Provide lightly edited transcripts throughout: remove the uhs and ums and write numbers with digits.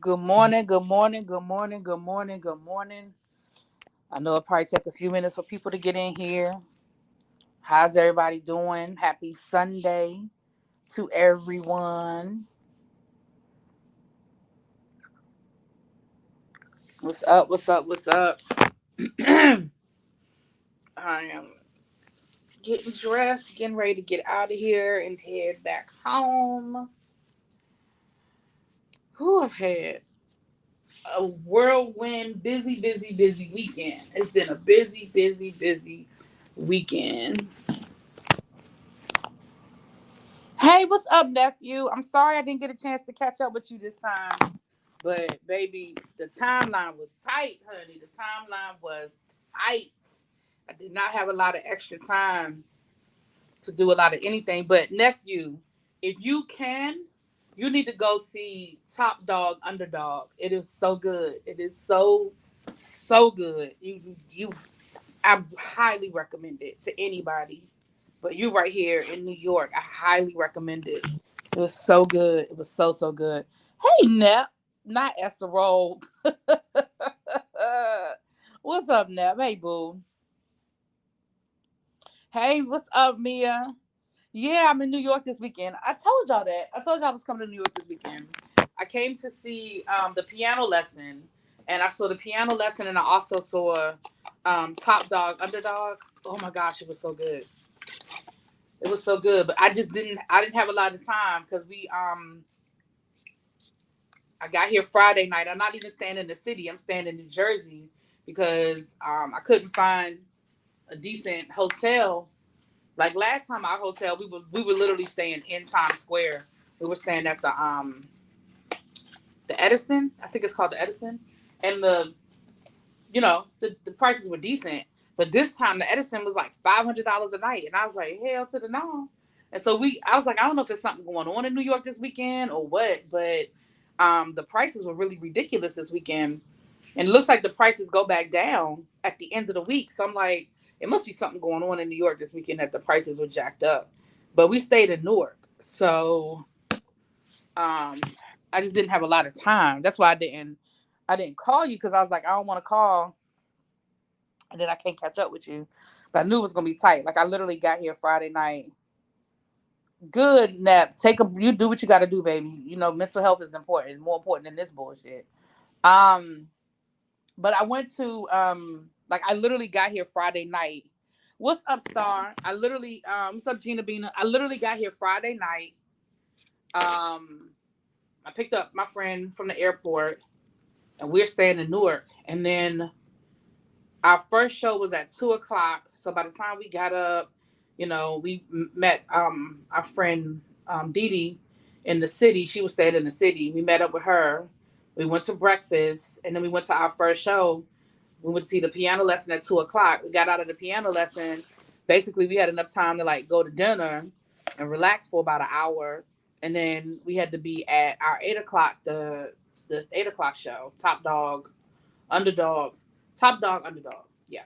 Good morning, good morning, good morning, good morning, good morning. I know it'll probably take a few minutes for people to get in here. How's everybody doing? Happy Sunday to everyone. What's up? What's up? What's up? I am getting dressed, getting ready to get out of here and head back home. Whew, I've had a whirlwind, busy weekend. It's been a busy weekend. Hey, what's up, nephew? I'm sorry I didn't get a chance to catch up with you this time. But, baby, the timeline was tight, honey. The timeline was tight. I did not have a lot of extra time to do a lot of anything. But, nephew, if you can, you need to go see Top Dog Underdog. It is so good. It is so good. I highly recommend it to anybody. But you right here in New York, I highly recommend it. It was so good. It was so good. Hey, Nep, not Esther Roll. What's up, Nep? Hey, boo. Hey, what's up, Mia? Yeah, I'm in New York this weekend. I told y'all that. I told y'all I was coming to New York this weekend. I came to see the piano lesson, and I saw the piano lesson, and I also saw Top Dog Underdog. Oh my gosh, it was so good. It was so good, but I didn't have a lot of time because I got here Friday night. I'm not even staying in the city. I'm staying in New Jersey because I couldn't find a decent hotel. Like last time our hotel, we were literally staying in Times Square. We were staying at the Edison. I think it's called the Edison. And the prices were decent. But this time the Edison was like $500 a night. And I was like, hell to the no. And so I was like, I don't know if there's something going on in New York this weekend or what, but the prices were really ridiculous this weekend. And it looks like the prices go back down at the end of the week. So I'm like, it must be something going on in New York this weekend that the prices were jacked up. But we stayed in Newark. So I just didn't have a lot of time. That's why I didn't call you because I was like, I don't want to call and then I can't catch up with you. But I knew it was gonna be tight. Like I literally got here Friday night. Good nap. You do what you gotta do, baby. You know, mental health is important. It's more important than this bullshit. Um, but I went to like I literally got here Friday night. What's up, Star? What's up, Gina Bina? I literally got here Friday night. I picked up my friend from the airport and we're staying in Newark. And then our first show was at 2:00. So by the time we got up, we met our friend Dee Dee in the city. She was staying in the city. We met up with her. We went to breakfast, and then we went to our first show. We went to see the piano lesson at 2:00. We got out of the piano lesson. Basically, we had enough time to like go to dinner and relax for about an hour, and then we had to be at our 8:00 the 8:00 show. Underdog, Top Dog Underdog. Yeah.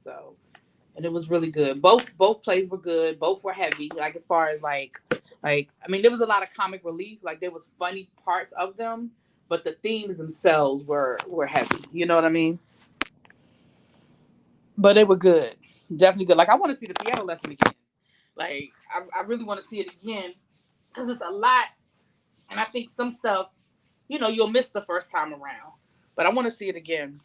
So, and it was really good. Both plays were good. Both were heavy. Like as far as like I mean, there was a lot of comic relief. Like there was funny parts of them, but the themes themselves were heavy. You know what I mean? But they were good. Definitely good. Like I want to see the piano lesson again. Like I really want to see it again because it's a lot, and I think some stuff, you'll miss the first time around. But I want to see it again.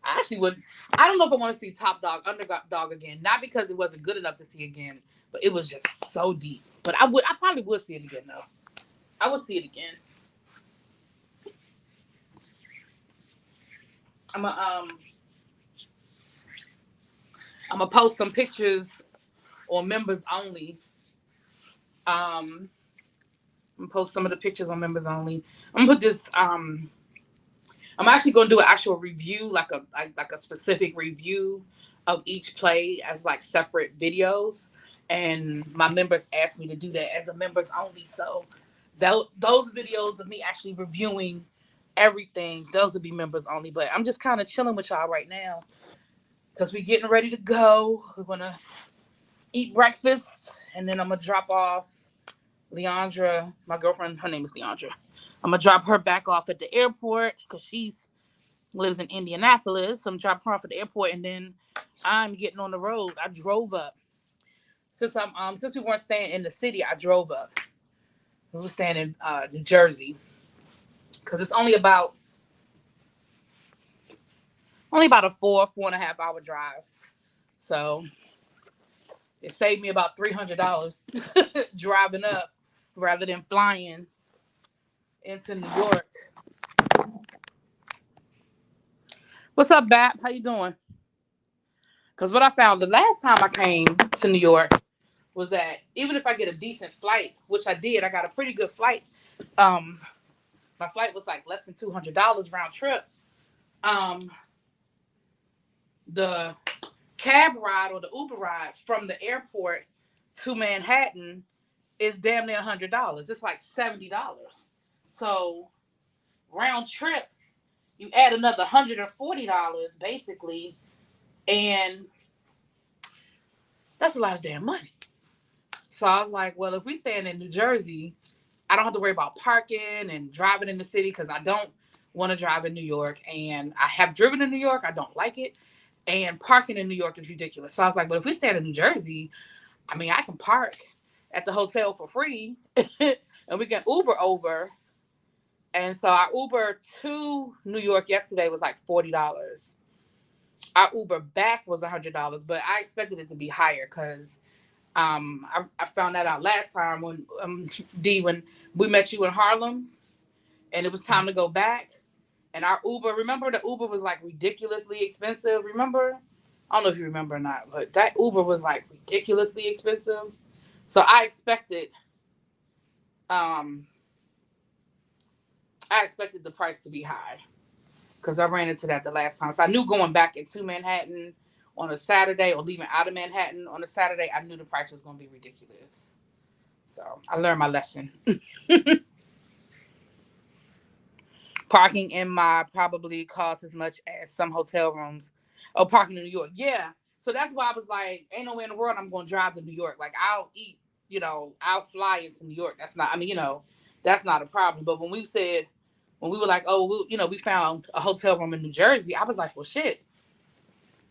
I actually would. I don't know if I want to see Top Dog Underdog again. Not because it wasn't good enough to see again, but it was just so deep. But I would. I probably would see it again though. I would see it again. I'm gonna I'm gonna post some pictures on members only. I'm gonna post some of the pictures on members only. I'm gonna put this. I'm actually gonna do an actual review, like a specific review of each play as like separate videos. And my members asked me to do that as a members only. So those videos of me actually reviewing everything, those would be members only. But I'm just kind of chilling with y'all right now because we're getting ready to go. We're gonna eat breakfast and then I'm gonna drop off Leandra, my girlfriend. Her name is Leandra. I'm gonna drop her back off at the airport because she's lives in Indianapolis. So I'm dropping her off at the airport, and then I'm getting on the road. I drove up since we weren't staying in the city. I drove up. We were staying in New Jersey because it's only about a 4.5 hour drive. So it saved me about $300 driving up rather than flying into New York. What's up, Bap? How you doing? Because what I found the last time I came to New York was that even if I get a decent flight, which I did, I got a pretty good flight. Um, my flight was like less than $200 round trip. Um, the cab ride or the Uber ride from the airport to Manhattan is damn near $100. It's like $70. So round trip, you add another $140 basically, and that's a lot of damn money. So I was like, well, if we staying in New Jersey, I don't have to worry about parking and driving in the city because I don't want to drive in New York. And I have driven in New York. I don't like it. And parking in New York is ridiculous. So I was like, but if we stay in New Jersey, I mean, I can park at the hotel for free and we can Uber over. And so our Uber to New York yesterday was like $40. Our Uber back was $100, but I expected it to be higher because I found that out last time when when we met you in Harlem and it was time to go back. And our Uber, remember the Uber was like ridiculously expensive. Remember? I don't know if you remember or not, but that Uber was like ridiculously expensive. So um, I expected the price to be high because I ran into that the last time. So I knew going back into Manhattan on a Saturday or leaving out of Manhattan on a Saturday, I knew the price was going to be ridiculous. So I learned my lesson. Parking in my probably costs as much as some hotel rooms. Oh, parking in New York. Yeah. So that's why I was like, ain't no way in the world I'm going to drive to New York. Like, I'll eat, I'll fly into New York. That's not, I mean, that's not a problem. But when we were like, oh, we found a hotel room in New Jersey, I was like, well, shit,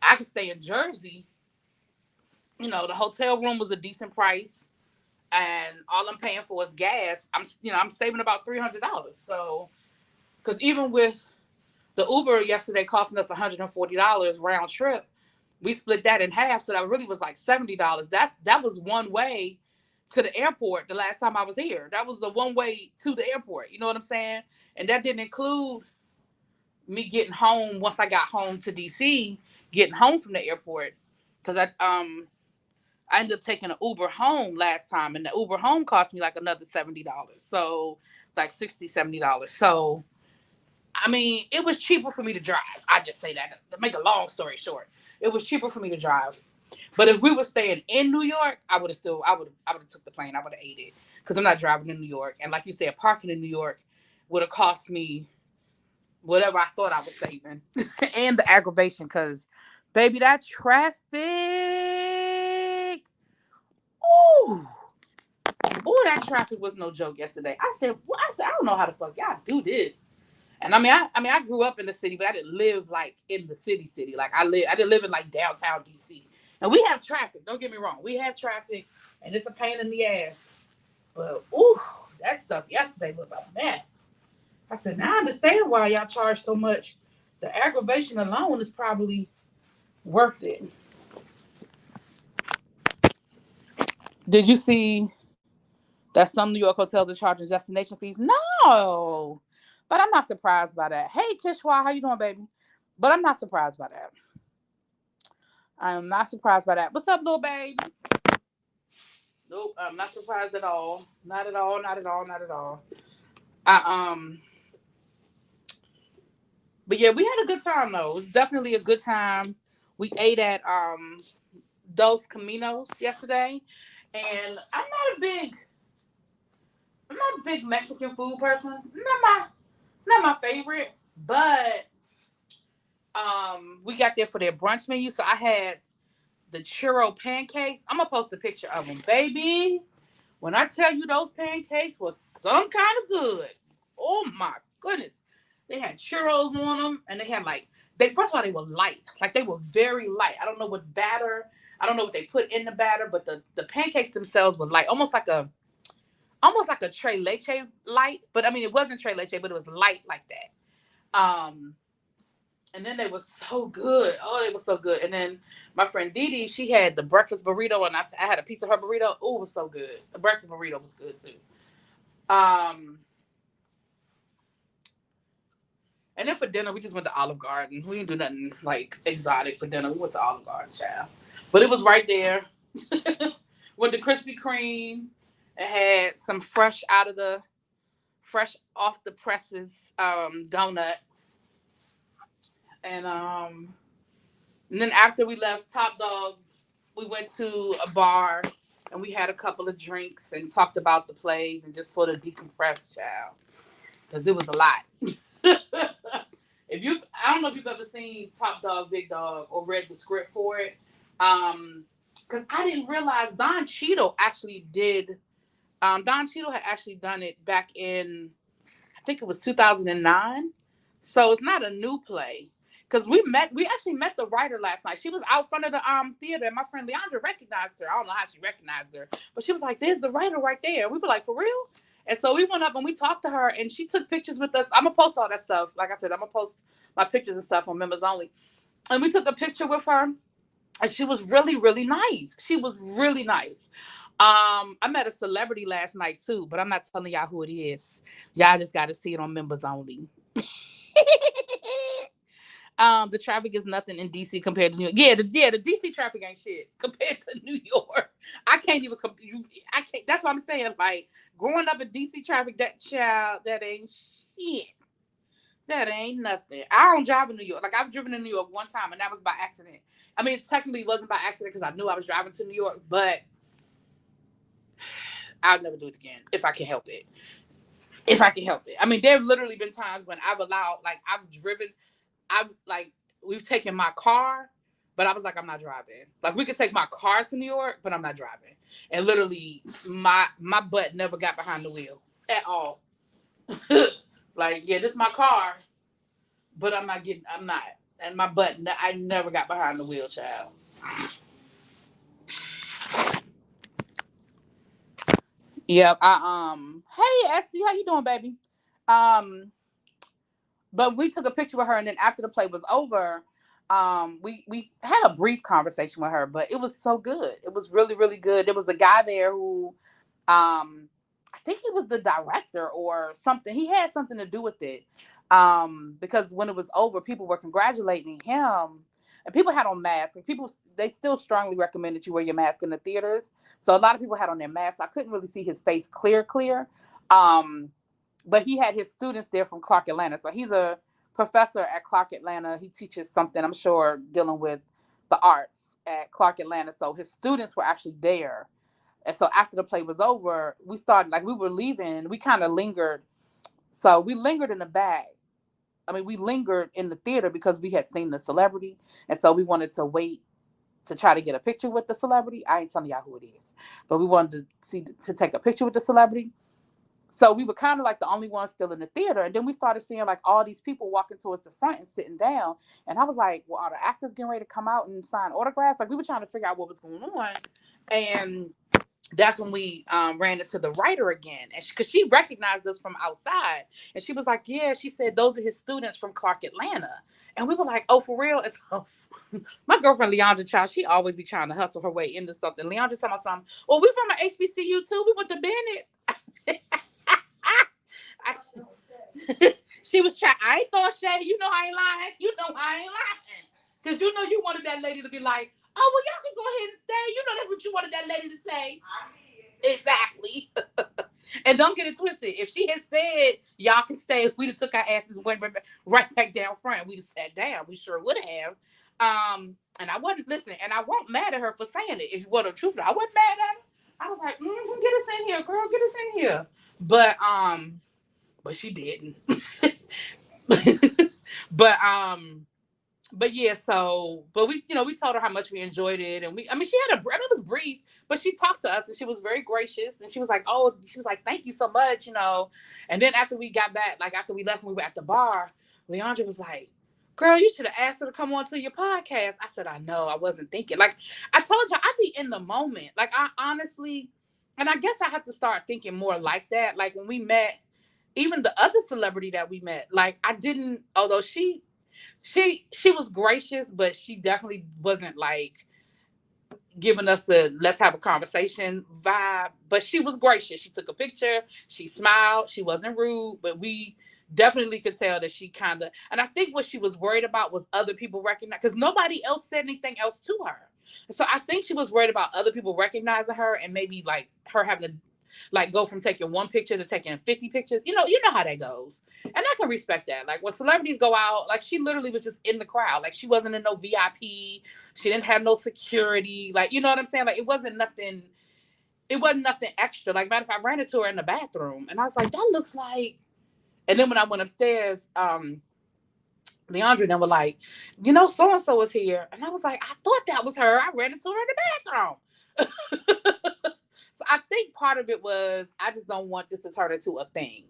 I could stay in Jersey. The hotel room was a decent price. And all I'm paying for is gas. I'm saving about $300. So, because even with the Uber yesterday costing us $140 round trip, we split that in half, so that really was like $70. That was one way to the airport the last time I was here. That was the one way to the airport. You know what I'm saying? And that didn't include me getting home once I got home to DC, getting home from the airport, because I ended up taking an Uber home last time, and the Uber home cost me like another $70. So like $60, $70. So I mean, it was cheaper for me to drive. I just say that to make a long story short. It was cheaper for me to drive. But if we were staying in New York, I would have took the plane. I would have ate it because I'm not driving in New York. And like you said, parking in New York would have cost me whatever I thought I was saving, and the aggravation. Because, baby, that traffic. Ooh, that traffic was no joke yesterday. I said, I don't know how the fuck y'all do this. And I grew up in the city, but I didn't live like in the city. Like I didn't live in like downtown DC. And we have traffic. Don't get me wrong, we have traffic, and it's a pain in the ass. But that stuff yesterday was a mess. I said, now I understand why y'all charge so much. The aggravation alone is probably worth it. Did you see that some New York hotels are charging destination fees? No, but I'm not surprised by that. Hey, Kishwa, how you doing, baby? But I'm not surprised by that. I am not surprised by that. What's up, little baby? Nope, I'm not surprised at all. Not at all. Not at all. Not at all. I But yeah, we had a good time though. It was definitely a good time. We ate at Dos Caminos yesterday, and I'm not a big Mexican food person. Not my favorite, but we got there for their brunch menu, so I had the churro pancakes. I'm gonna post a picture of them, baby. When I tell you those pancakes was some kind of good. Oh my goodness. They had churros on them, and they had like they first of all they were light, like they were very light. I don't know what batter, I don't know what they put in the batter, but the pancakes themselves were light, almost like a tres leche light. But I mean, it wasn't tres leche, but it was light like that. And then they were so good. Oh, they were so good. And then my friend Didi, she had the breakfast burrito, and I had a piece of her burrito. Oh, it was so good. The breakfast burrito was good too. Um, and then for dinner, we just went to Olive Garden. We didn't do nothing like exotic for dinner. We went to Olive Garden, child. But it was right there. With the Krispy Kreme. It had some fresh off the presses donuts. And then after we left Top Dog, we went to a bar and we had a couple of drinks and talked about the plays and just sort of decompressed, child, because it was a lot. I don't know if you've ever seen Top Dog, Big Dog, or read the script for it, because I didn't realize Don Cheadle actually did. Don Cheadle had actually done it back in, I think it was 2009. So it's not a new play. Because we actually met the writer last night. She was out front of the theater, and my friend Leandra recognized her. I don't know how she recognized her, but she was like, "There's the writer right there." We were like, "For real?" And so we went up and we talked to her, and she took pictures with us. I'm gonna post all that stuff. Like I said, I'm gonna post my pictures and stuff on Members Only. And we took a picture with her, and she was really, really nice. She was really nice. I met a celebrity last night too, but I'm not telling y'all who it is. Y'all just got to see it on Members Only. The traffic is nothing in DC compared to New York. The DC traffic ain't shit compared to New York. I can't even. I can't. That's what I'm saying. Like growing up in DC traffic, that ain't shit. That ain't nothing. I don't drive in New York. Like I've driven in New York one time, and that was by accident. I mean, technically, it wasn't by accident because I knew I was driving to New York, but I'll never do it again if I can help it. If I can help it. I mean, there have literally been times when I've driven, we've taken my car, but I was like, I'm not driving. Like, we could take my car to New York, but I'm not driving. And literally, my butt never got behind the wheel at all. Like, yeah, this is my car, but I'm not. And my butt, I never got behind the wheel, child. Yep. Hey, Esty, how you doing, baby? Um, But we took a picture with her, and then after the play was over, we had a brief conversation with her, but it was so good. It was really, really good. There was a guy there who, I think he was the director or something. He had something to do with it, because when it was over, people were congratulating him, and people had on masks. And people, they still strongly recommend that you wear your mask in the theaters. So a lot of people had on their masks. I couldn't really see his face clear. Um, but he had his students there from Clark Atlanta. So he's a professor at Clark Atlanta. He teaches something, I'm sure, dealing with the arts at Clark Atlanta. So his students were actually there. And so after the play was over, we started, like, we were leaving. We kind of lingered. So we lingered in the back. I mean, we lingered in the theater because we had seen the celebrity. And so we wanted to wait to try to get a picture with the celebrity. I ain't telling y'all who it is, but we wanted to take a picture with the celebrity. So we were kind of like the only ones still in the theater. And then we started seeing like all these people walking towards the front and sitting down. And I was like, well, are the actors getting ready to come out and sign autographs? Like we were trying to figure out what was going on. And that's when we ran into the writer again. And because she recognized us from outside. And she was like, yeah, she said, those are his students from Clark Atlanta. And we were like, oh, for real? And so my girlfriend Leandra Child, she always be trying to hustle her way into something. Leandra told me something. Well, we from an HBCU too. We went to Bennett. I, she was trying. I ain't throwing shade. You know I ain't lying. You know I ain't lying. Because you know you wanted that lady to be like, oh, well, y'all can go ahead and stay. You know that's what you wanted that lady to say. Exactly. And don't get it twisted. If she had said y'all can stay, we'd have took our asses and went right back down front. We'd have sat down. We sure would have. And I wasn't listen, and I wasn't mad at her for saying it. If you want the truth, I wasn't mad at her. I was like, get us in here, girl, get us in here. But she didn't. but But yeah, so but we told her how much we enjoyed it, and she had it was brief, but she talked to us and she was very gracious, and she was like, oh, she was like, thank you so much, and then after we got back, like after we left and we were at the bar, Leandra was like, girl, you should have asked her to come on to your podcast. I said, I know, I wasn't thinking. Like I told you, I be in the moment. Like I honestly, and I guess I have to start thinking more like that. Like when we met, even the other celebrity that we met, like I didn't, although she was gracious, but she definitely wasn't like giving us the let's have a conversation vibe. But she was gracious. She took a picture, she smiled, she wasn't rude, but we definitely could tell that she kind of, and I think what she was worried about was other people recognize, because nobody else said anything else to her. So I think she was worried about other people recognizing her and maybe like her having to like go from taking one picture to taking 50 pictures. You know how that goes. And I can respect that. Like when celebrities go out, like she literally was just in the crowd. Like she wasn't in no VIP. She didn't have no security. Like, you know what I'm saying? Like it wasn't nothing extra. Like matter of fact, I ran into her in the bathroom and I was like, that looks like, and then when I went upstairs, Leandra and them were like, so and so is here. And I was like, I thought that was her. I ran into her in the bathroom. So I think part of it was I just don't want this to turn into a thing.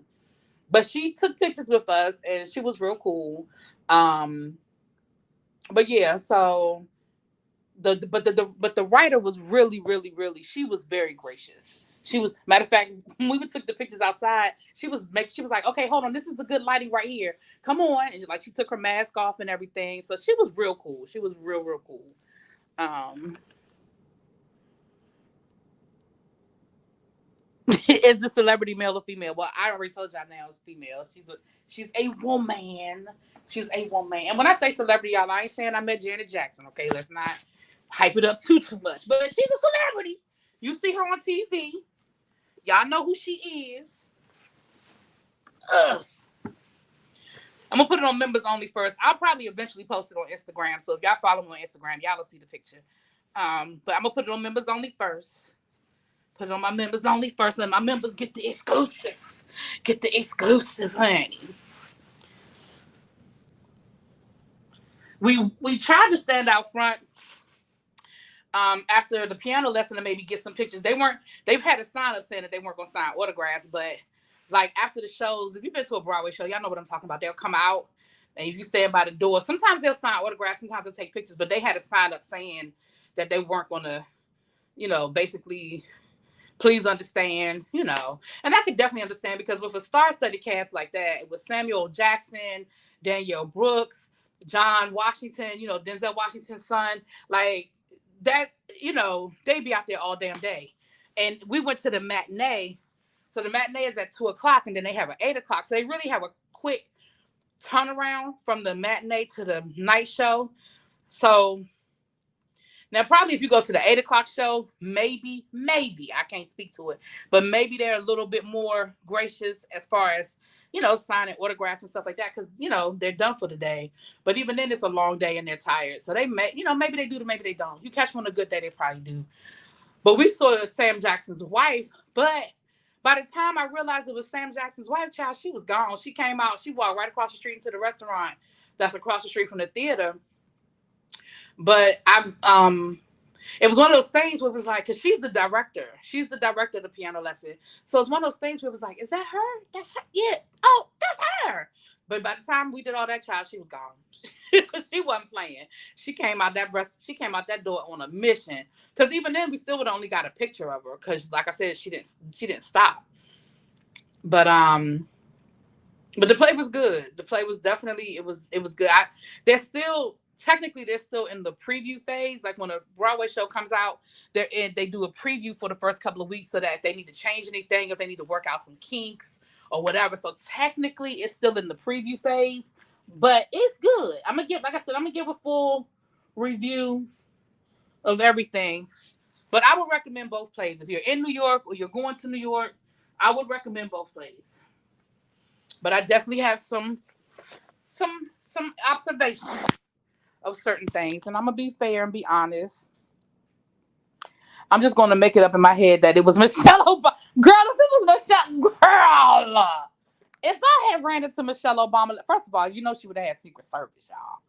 But she took pictures with us and she was real cool. Um, but yeah, so the writer was really, really, really, she was very gracious. She was, matter of fact, when we took the pictures outside, she was like, okay, hold on, this is the good lighting right here. Come on. And like she took her mask off and everything. So she was real cool. She was real, real cool. Um is the celebrity male or female? Well, I already told y'all now it's female. She's a woman. She's a woman. And when I say celebrity, y'all, I ain't saying I met Janet Jackson. Okay, let's not hype it up too much. But she's a celebrity. You see her on TV. Y'all know who she is. Ugh. I'm gonna put it on members only first. I'll probably eventually post it on Instagram. So if y'all follow me on Instagram, y'all will see the picture. But I'm gonna put it on members only first. Put it on my members only first. Let my members get the exclusive. Get the exclusive, honey. We tried to stand out front after the piano lesson to maybe get some pictures. They've had a sign up saying that they weren't gonna sign autographs, but like after the shows, if you've been to a Broadway show, y'all know what I'm talking about. They'll come out and if you stand by the door, sometimes they'll sign autographs, sometimes they'll take pictures, but they had a sign up saying that they weren't gonna, basically please understand, and I could definitely understand because with a star-studded cast like that, it was Samuel Jackson, Danielle Brooks, John Washington, Denzel Washington's son, like that, they be out there all damn day. And we went to the matinee. So the matinee is at 2:00 and then they have an 8:00. So they really have a quick turnaround from the matinee to the night show. So now, probably if you go to the 8:00 show, maybe, I can't speak to it, but maybe they're a little bit more gracious as far as, signing autographs and stuff like that. Cause, they're done for the day, but even then it's a long day and they're tired. So they may, maybe they do, maybe they don't. You catch them on a good day, they probably do. But we saw Sam Jackson's wife, but by the time I realized it was Sam Jackson's wife, child, she was gone. She came out, she walked right across the street into the restaurant that's across the street from the theater. But it was one of those things where it was like, because she's the director. She's the director of the piano lesson. So it's one of those things where it was like, is that her? That's her? Yeah. Oh, that's her. But by the time we did all that, child, she was gone. Because she wasn't playing. She came out that door on a mission. Because even then, we still would only got a picture of her. Because like I said, she didn't stop. But the play was good. The play was definitely it was good. They're still in the preview phase. Like when a Broadway show comes out, they do a preview for the first couple of weeks so that if they need to change anything, if they need to work out some kinks or whatever. So technically it's still in the preview phase, but it's good. I'm gonna give a full review of everything. But I would recommend both plays. If you're in New York or you're going to New York, I would recommend both plays. But I definitely have some observations of certain things, and I'm gonna be fair and be honest. I'm just gonna make it up in my head that it was Michelle Obama. Girl, if it was Michelle, girl, if I had ran into Michelle Obama, first of all, she would have had Secret Service, y'all.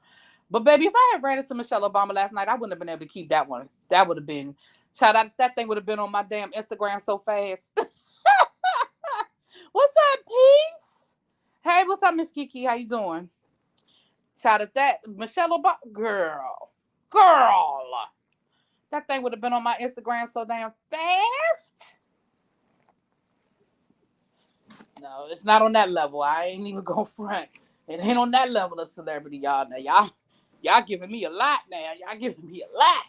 But baby, if I had ran into Michelle Obama last night, I wouldn't have been able to keep that one. That would have been, child, that thing would have been on my damn Instagram so fast. What's up, peace? Hey, what's up, Miss Kiki? How you doing? Child, at that Michelle Obama, girl, that thing would have been on my Instagram so damn fast. No, it's not on that level. I ain't even go front. It ain't on that level of celebrity, y'all. Now, y'all giving me a lot now. Y'all giving me a lot.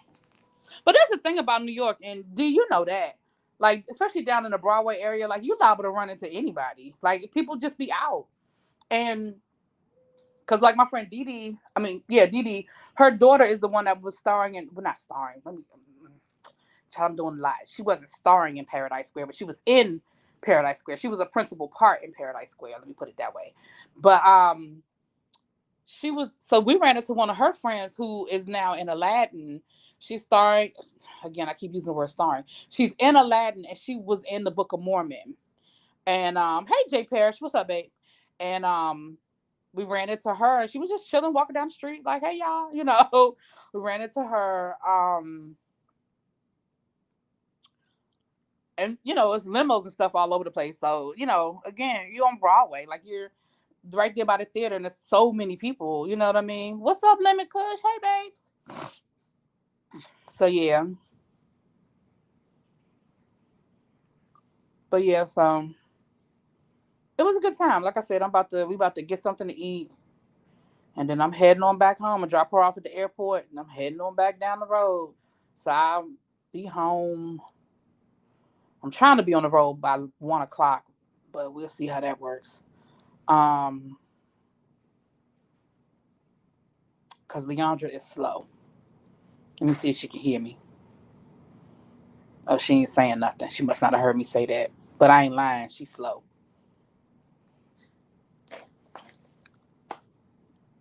But that's the thing about New York, and do you know that? Like, especially down in the Broadway area, like you liable to run into anybody. Like people just be out. And because like my friend Didi, I mean, yeah, Didi, her daughter is the one that was starring in, well, not starring. Let me, child, I'm doing a lot. She wasn't starring in Paradise Square, but she was in Paradise Square. She was a principal part in Paradise Square. Let me put it that way. But she was, so we ran into one of her friends who is now in Aladdin. She's starring, again, I keep using the word starring. She's in Aladdin and she was in the Book of Mormon. And hey Jay Parrish, what's up, babe? And we ran into her and she was just chilling, walking down the street, like, hey y'all, you know. We ran into her. And you know, it's limos and stuff all over the place. So, you know, again, you're on Broadway, like you're right there by the theater, and there's so many people. You know what I mean? What's up, Lemon Kush? Hey, babes. So yeah, but yeah, so it was a good time. Like I said, we about to get something to eat, and then I'm heading on back home and drop her off at the airport, and I'm heading on back down the road. So I'll be home. I'm trying to be on the road by 1 o'clock, but we'll see how that works. Um, cause Leandra is slow. Let me see if she can hear me. Oh, she ain't saying nothing. She must not have heard me say that. But I ain't lying. She's slow.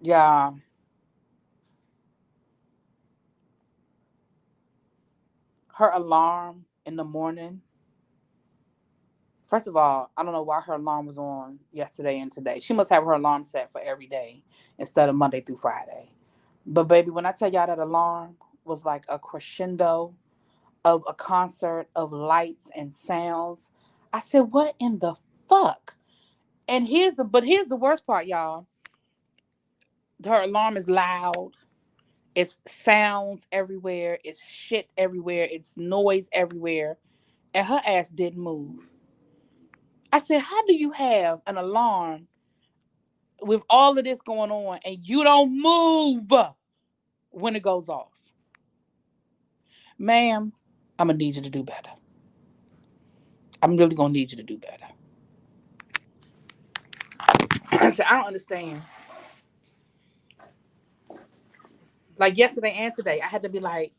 Yeah. Her alarm in the morning. First of all, I don't know why her alarm was on yesterday and today. She must have her alarm set for every day instead of Monday through Friday. But baby, when I tell y'all that alarm was like a crescendo of a concert of lights and sounds, I said, "What in the fuck?" And here's the worst part, y'all. Her alarm is loud. It's sounds everywhere. It's shit everywhere. It's noise everywhere. And her ass didn't move. I said, how do you have an alarm with all of this going on and you don't move when it goes off? Ma'am, I'm going to need you to do better. I'm really going to need you to do better. I said, I don't understand. Like yesterday and today, I had to be like,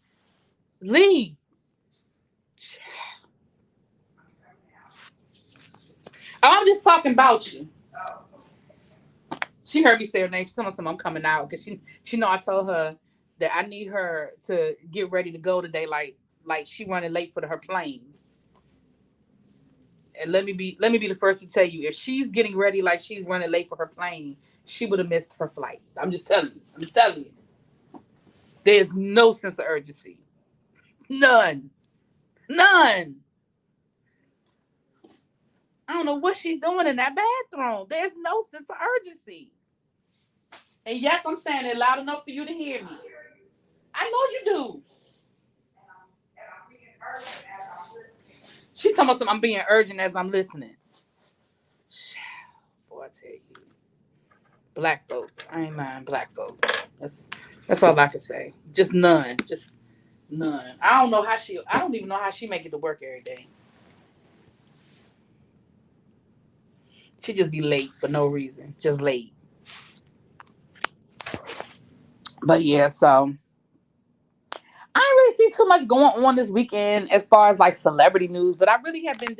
Lee. I'm just talking about you. She heard me say her name. She told me I'm coming out because she know I told her that I need her to get ready to go today, like she running late for her plane. And let me be the first to tell you, if she's getting ready like she's running late for her plane, she would have missed her flight. I'm just telling you. I'm just telling you. There's no sense of urgency. None. None. I don't know what she's doing in that bathroom. There's no sense of urgency. And yes, I'm saying it loud enough for you to hear me. I know you do. She talking about something, I'm being urgent as I'm listening. Boy, I tell you. Black folk. I ain't lying, black folk. That's all I can say. Just none. Just none. I don't even know how she make it to work every day. She just be late for no reason. Just late. But yeah, so I didn't really see too much going on this weekend as far as like celebrity news, but I really have been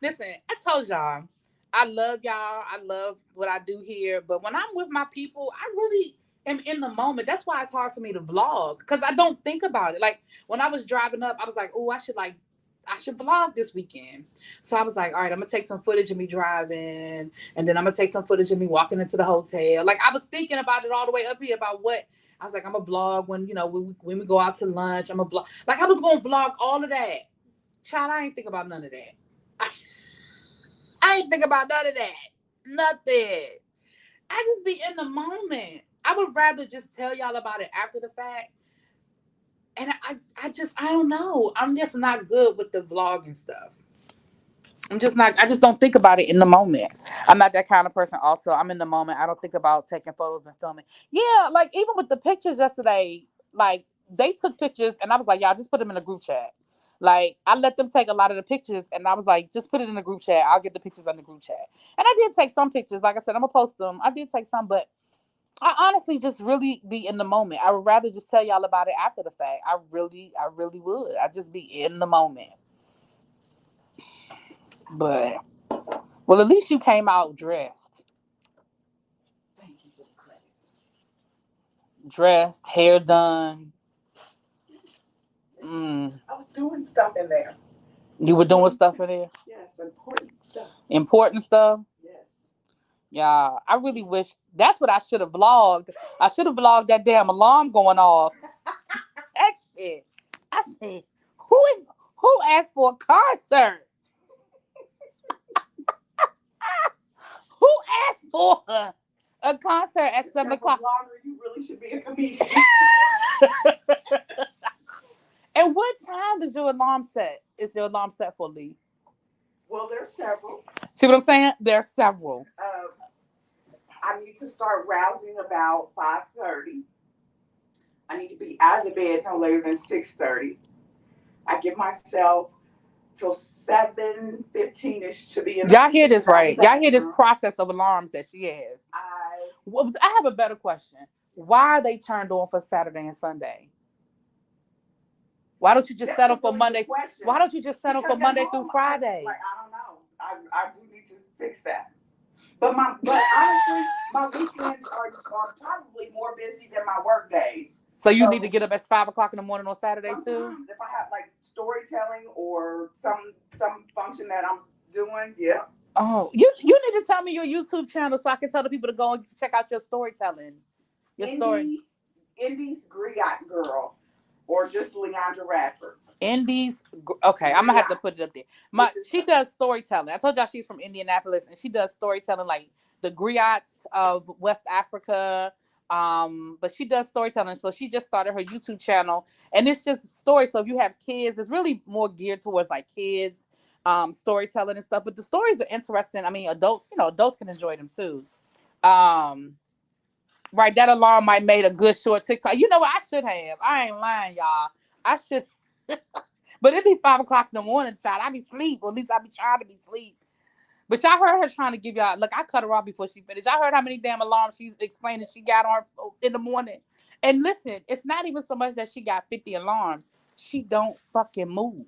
listen, I told y'all, I love y'all. I love what I do here. But when I'm with my people, I really am in the moment. That's why it's hard for me to vlog. Because I don't think about it. Like when I was driving up, I was like, oh, I should vlog this weekend. So I was like, all right, I'm gonna take some footage of me driving, and then I'm gonna take some footage of me walking into the hotel. Like I was thinking about it all the way up here about what I was like. I'm gonna vlog when when we go out to lunch. I'm gonna vlog. Like I was gonna vlog all of that. Child, I ain't think about none of that. I ain't think about none of that. Nothing. I just be in the moment. I would rather just tell y'all about it after the fact. And I don't know. I'm just not good with the vlogging stuff. I'm just not. I just don't think about it in the moment. I'm not that kind of person. Also, I'm in the moment. I don't think about taking photos and filming. Yeah, like even with the pictures yesterday, like they took pictures, and I was like, y'all just put them in a group chat. Like I let them take a lot of the pictures, and I was like, just put it in the group chat. I'll get the pictures on the group chat. And I did take some pictures. Like I said, I'm gonna post them. I did take some, but I honestly just really be in the moment. I would rather just tell y'all about it after the fact. I really would. I just be in the moment. But well, at least you came out dressed. Thank you for the credit. Dressed, hair done. Yes. Mm. I was doing stuff in there. You were doing stuff in there. Yes, important stuff. Important stuff. Yes. Yeah, I really wish that's what I should have vlogged. I should have vlogged that damn alarm going off. That shit. I said, who asked for a concert? Who asked for a concert at 7 o'clock? Vlogger, you really should be a comedian. And what time does your alarm set? Is your alarm set for, Lee? Well, there's several. See what I'm saying? There are several. I need to start rousing about 5:30. I need to be out of the bed no later than 6:30. I give myself till 7:15ish to be in. Y'all hear this, right? Y'all hear this process of alarms that she has. I have a better question. Why are they turned on for Saturday and Sunday? Why don't you just settle for Monday? Why don't you just settle for Monday through Friday? Like I don't know. I do need to fix that. But honestly, my weekends are probably more busy than my work days. So you need to get up at 5 o'clock in the morning on Saturday too. If I have like storytelling or some function that I'm doing, yeah. Oh, you need to tell me your YouTube channel so I can tell the people to go and check out your storytelling. Your story. Indie's Griot Girl, or just Leandra Radford. Indies. Okay, I'm gonna have to put it up there. She does storytelling. I told y'all she's from Indianapolis, and she does storytelling like the griots of West Africa. But she does storytelling, so she just started her YouTube channel, and it's just stories. So if you have kids, it's really more geared towards like kids, storytelling and stuff. But the stories are interesting. I mean, adults can enjoy them too. Um, right, that alarm might made a good short TikTok. You know what? I should have. I ain't lying, y'all. I should. But it be 5 o'clock in the morning, child. I be sleep. Or at least I be trying to be sleep. But y'all heard her trying to give y'all. Look, I cut her off before she finished. Y'all heard how many damn alarms she's explaining she got on in the morning. And listen, it's not even so much that she got 50 alarms. She don't fucking move.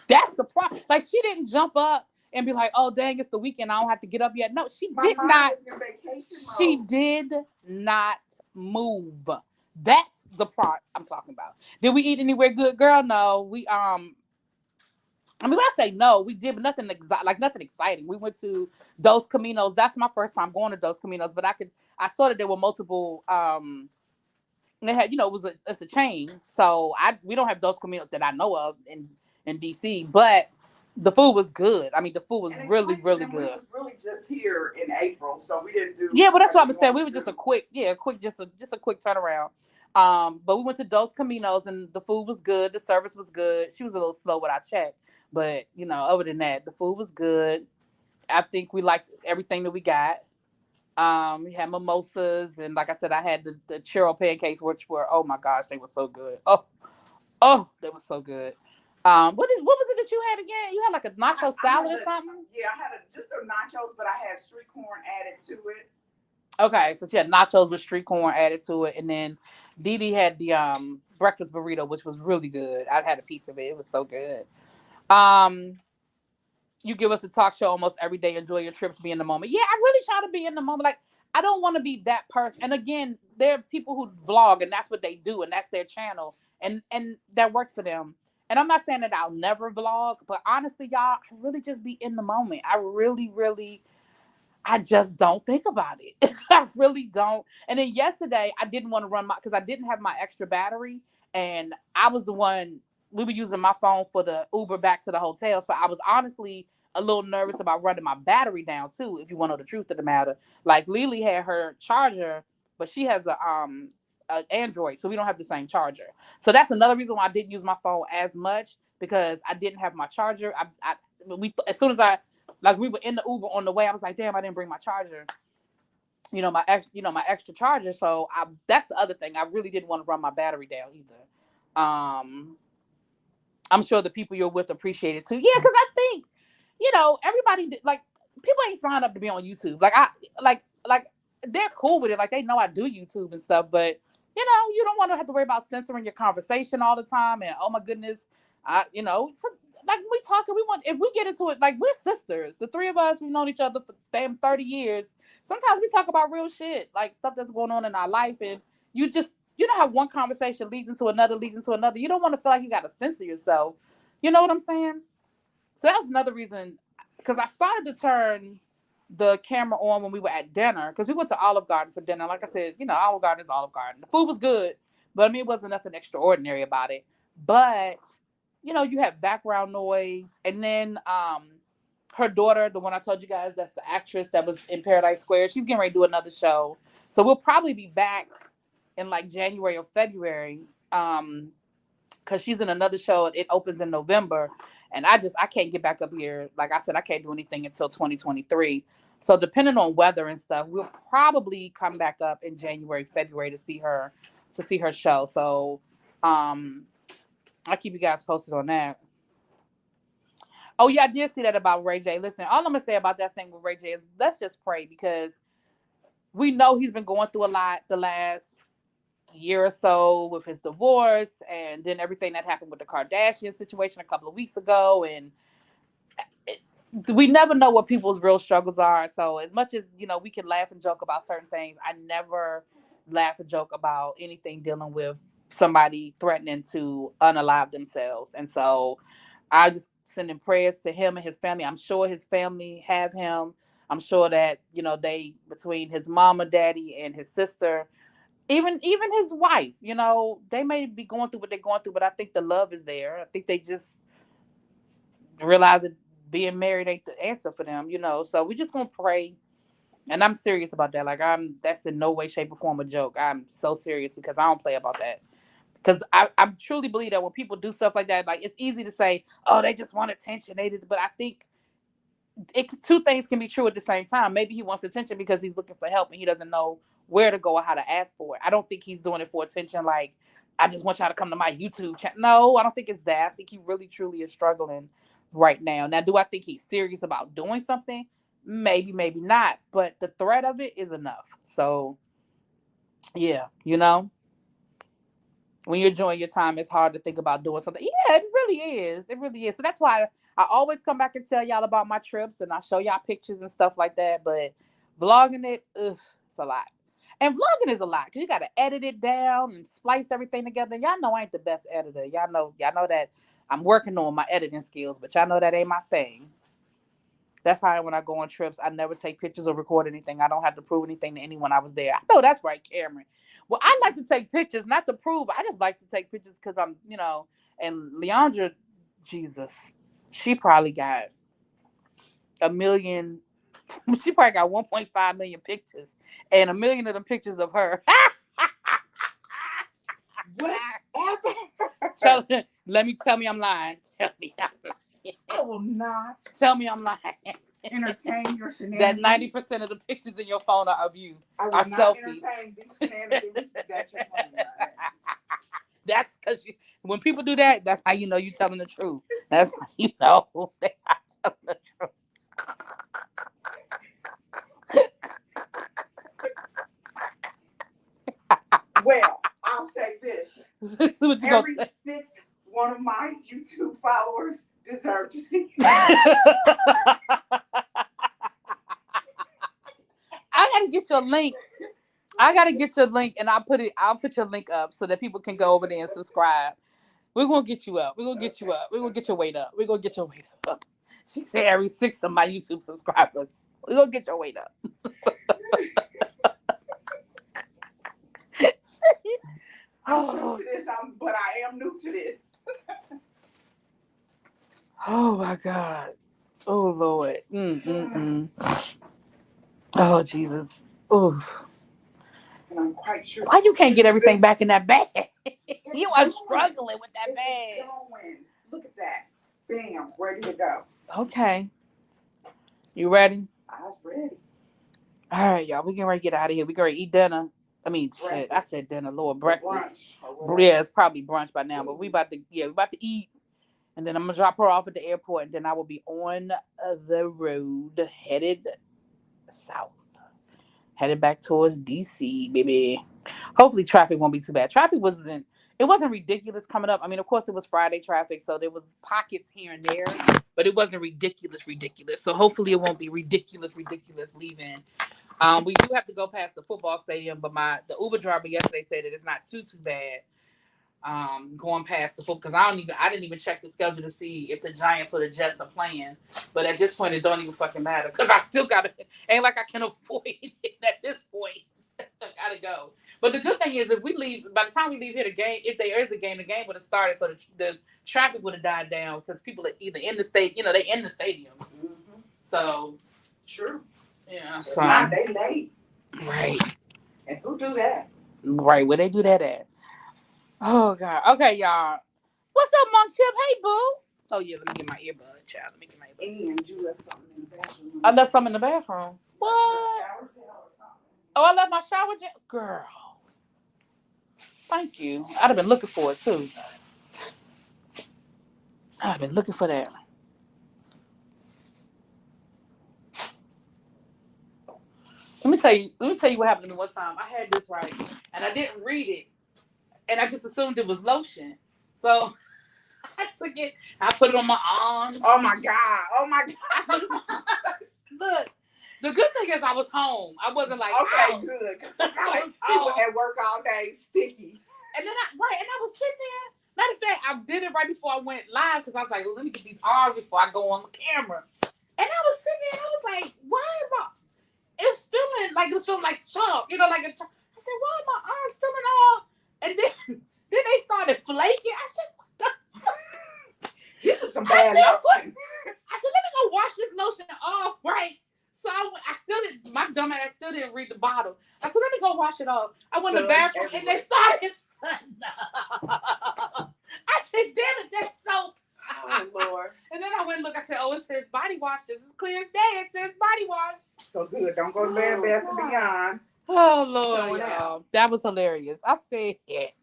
That's the problem. Like she didn't jump up and be like, "Oh dang, it's the weekend. I don't have to get up yet." No, she did not. She did not move. That's the part I'm talking about. Did we eat anywhere good, girl? No. I mean, when I say no, we did, but nothing nothing exciting. We went to Dos Caminos. That's my first time going to Dos Caminos, but I saw that there were multiple. They had, it's a chain, so we don't have Dos Caminos that I know of in DC, but the food was good. I mean, the food was really, really good. It was really just here in April, so we didn't do. Yeah, but that's what I'm saying. We were just a quick turnaround. But we went to Dos Caminos and the food was good. The service was good. She was a little slow with our check, but other than that, the food was good. I think we liked everything that we got. We had mimosas, and like I said, I had the churro pancakes, which were, oh my gosh, they were so good. Oh, they were so good. What was it that you had again? You had like a nacho salad or something? Yeah, I had just a nachos, but I had street corn added to it. Okay, so she had nachos with street corn added to it, and then Dee Dee had the breakfast burrito, which was really good. I had a piece of it; it was so good. You give us a talk show almost every day. Enjoy your trips, be in the moment. Yeah, I really try to be in the moment. Like I don't want to be that person. And again, there are people who vlog, and that's what they do, and that's their channel, and that works for them. And I'm not saying that I'll never vlog, but honestly, y'all, I really just be in the moment. I really, really, I just don't think about it. I really don't. And then yesterday, I didn't want to run because I didn't have my extra battery, and I was the one. We were using my phone for the Uber back to the hotel, so I was honestly a little nervous about running my battery down too. If you want to know the truth of the matter, like Lily had her charger, but she has a Android, so we don't have the same charger. So that's another reason why I didn't use my phone as much because I didn't have my charger. As soon as I like we were in the Uber on the way, I was like, damn, I didn't bring my charger. My extra charger. So that's the other thing. I really didn't want to run my battery down either. I'm sure the people you're with appreciate it too. Yeah, because I think, everybody like people ain't signed up to be on YouTube. Like they're cool with it. Like they know I do YouTube and stuff, but you don't want to have to worry about censoring your conversation all the time. And oh my goodness, so, like we talking, we want if we get into it, like we're sisters. The three of us, we've known each other for damn 30 years. Sometimes we talk about real shit, like stuff that's going on in our life, and you know how one conversation leads into another, leads into another. You don't want to feel like you got to censor yourself. You know what I'm saying? So that's another reason, because I started to turn the camera on when we were at dinner, because we went to Olive Garden for dinner. Like I said, Olive Garden is Olive Garden. The food was good, but I mean, it wasn't nothing extraordinary about it. But, you have background noise. And then her daughter, the one I told you guys, that's the actress that was in Paradise Square, she's getting ready to do another show. So we'll probably be back in like January or February. Because she's in another show. It opens in November. And I can't get back up here. Like I said, I can't do anything until 2023. So depending on weather and stuff, we'll probably come back up in January, February to see her show. So I'll keep you guys posted on that. Oh yeah, I did see that about Ray J. Listen, all I'm gonna say about that thing with Ray J is let's just pray, because we know he's been going through a lot the last year or so with his divorce, and then everything that happened with the Kardashian situation a couple of weeks ago, and we never know what people's real struggles are. So as much as we can laugh and joke about certain things, I never laugh and joke about anything dealing with somebody threatening to unalive themselves. And so I just sending prayers to him and his family. I'm sure his family have him. I'm sure that they, between his mama, daddy, and his sister, even his wife, they may be going through what they're going through, but I think the love is there. I think they just realize that being married ain't the answer for them, So we just gonna pray, and I'm serious about that. Like that's in no way, shape, or form a joke. I'm so serious because I don't play about that. Because I truly believe that when people do stuff like that, like it's easy to say, oh, they just want attention. But I think two things can be true at the same time. Maybe he wants attention because he's looking for help and he doesn't know where to go or how to ask for it. I don't think he's doing it for attention. Like, I just want y'all to come to my YouTube channel. No, I don't think it's that. I think he really truly is struggling right now. Now, do I think he's serious about doing something? Maybe, maybe not. But the threat of it is enough. So, yeah, when you're enjoying your time, it's hard to think about doing something. Yeah, it really is. It really is. So that's why I always come back and tell y'all about my trips, and I show y'all pictures and stuff like that. But vlogging it, it's a lot. And vlogging is a lot because you got to edit it down and splice everything together. Y'all know I ain't the best editor. Y'all know that I'm working on my editing skills, but y'all know that ain't my thing. That's how when I go on trips, I never take pictures or record anything. I don't have to prove anything to anyone I was there. I know that's right, Cameron. Well, I like to take pictures, not to prove. I just like to take pictures because I'm, and Leandra, Jesus, she probably got a million. She probably got 1.5 million pictures, and a million of them pictures of her. Whatever. Tell me I'm lying. Tell me I'm lying. I will not. Tell me I'm lying. Entertain your shenanigans. That 90% of the pictures in your phone are of you. I will are not selfies. Entertain these shenanigans that you're playing. That's because when people do that, that's how you know you're telling the truth. That's how you know they are telling the truth. Well, I'll say this. This is what you Every gonna say. sixth one of my YouTube followers deserve to see. I gotta get your link. I gotta get your link, and I'll put your link up so that people can go over there and subscribe. We're gonna get you up. We're gonna get you up. We're gonna get your weight up. We're gonna get your weight up. She said every 6 of my YouTube subscribers. We're gonna get your weight up. I'm new to this, but I am new to this. Oh my God. Oh Lord. Oh Jesus. Oh. And I'm quite sure. Why you can't get everything back in that bag? You are struggling with that bag. Look at that. Bam, ready to go. Okay. You ready? I was ready. All right, y'all. We getting ready to get out of here. We going to eat dinner. I mean, breakfast. Shit. I said dinner, Lord. Breakfast. Yeah, it's probably brunch by now, but we about to eat. And then I'm going to drop her off at the airport, and then I will be on the road headed south. Headed back towards DC, baby. Hopefully traffic won't be too bad. Traffic wasn't ridiculous coming up. I mean, of course it was Friday traffic, so there was pockets here and there, but it wasn't ridiculous. So hopefully it won't be ridiculous leaving. We do have to go past the football stadium, but the Uber driver yesterday said that it's not too bad. Going past the football, because I didn't even check the schedule to see if the Giants or the Jets are playing. But at this point, it don't even fucking matter, because I still ain't like I can avoid it at this point. I gotta go. But the good thing is, if we leave, by the time we leave here, if there is a game, the game would have started, so the traffic would have died down, because people are either in the state, they in the stadium. Mm-hmm. So true. Yeah. So they late. Right. And who do that? Right. Where they do that at? Oh God. Okay, y'all. What's up, Monk Chip? Hey, boo. Oh yeah, let me get my earbud, child. Let me get my earbud. And you left something in the bathroom. I left something in the bathroom. What? Oh, I left my shower gel. Girl. Thank you. I'd have been looking for it too. I've been looking for that. Let me tell you what happened to me one time. I had this right, and I didn't read it, and I just assumed it was lotion. So I took it. I put it on my arms. Oh my God. Look, the good thing is I was home. I wasn't like, okay, good. People at work all day, sticky. And then I was sitting there. Matter of fact, I did it right before I went live, because I was like, well, let me get these arms before I go on the camera. And I was sitting there and I was like, why am I? It was feeling like chalk, like a chalk. I said, why are my arms feeling all? And then they started flaking. I said, what the? This is some bad lotion. I said, let me go wash this lotion off, right? So I still didn't. My dumb ass still didn't read the bottle. I said, let me go wash it off. I went to the bathroom and they started. I said, damn it, that's soap. Oh Lord. And then I went and looked. I said, oh, it says body wash. This is clear as day. It says body wash. So good. Don't go to Bed Bath & Beyond. Oh Lord, y'all. That was hilarious. I said it.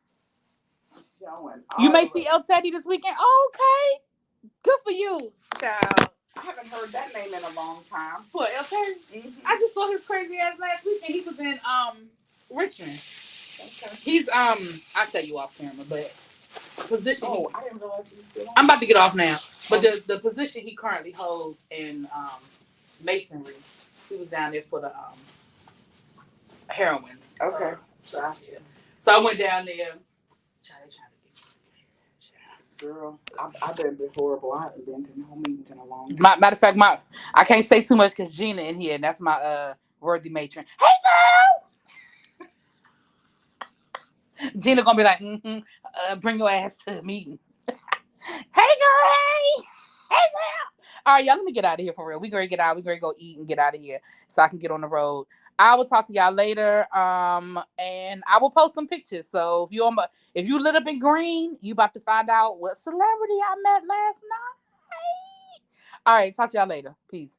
Showing. You may see El Teddy this weekend. Oh, okay. Good for you, child. I haven't heard that name in a long time. What, El Teddy? Mm-hmm. I just saw his crazy ass last weekend. He was in Richmond. Okay. He's I'll tell you off camera, but position. Oh, I didn't realize you still on. I'm about to get off now. But the position he currently holds in masonry, he was down there for the heroines. Okay. So I went down there. Girl, I've been horrible. I haven't been to no meetings in a long time. Matter of fact, I can't say too much because Gina in here, and that's my worthy matron. Hey, girl! Gina gonna be like, bring your ass to the meeting. Hey, girl, hey! Hey, girl! All right, y'all, let me get out of here for real. We gonna get out. We gonna go eat and get out of here so I can get on the road. I will talk to y'all later, and I will post some pictures. So if you lit up in green, you about to find out what celebrity I met last night. All right, talk to y'all later. Peace.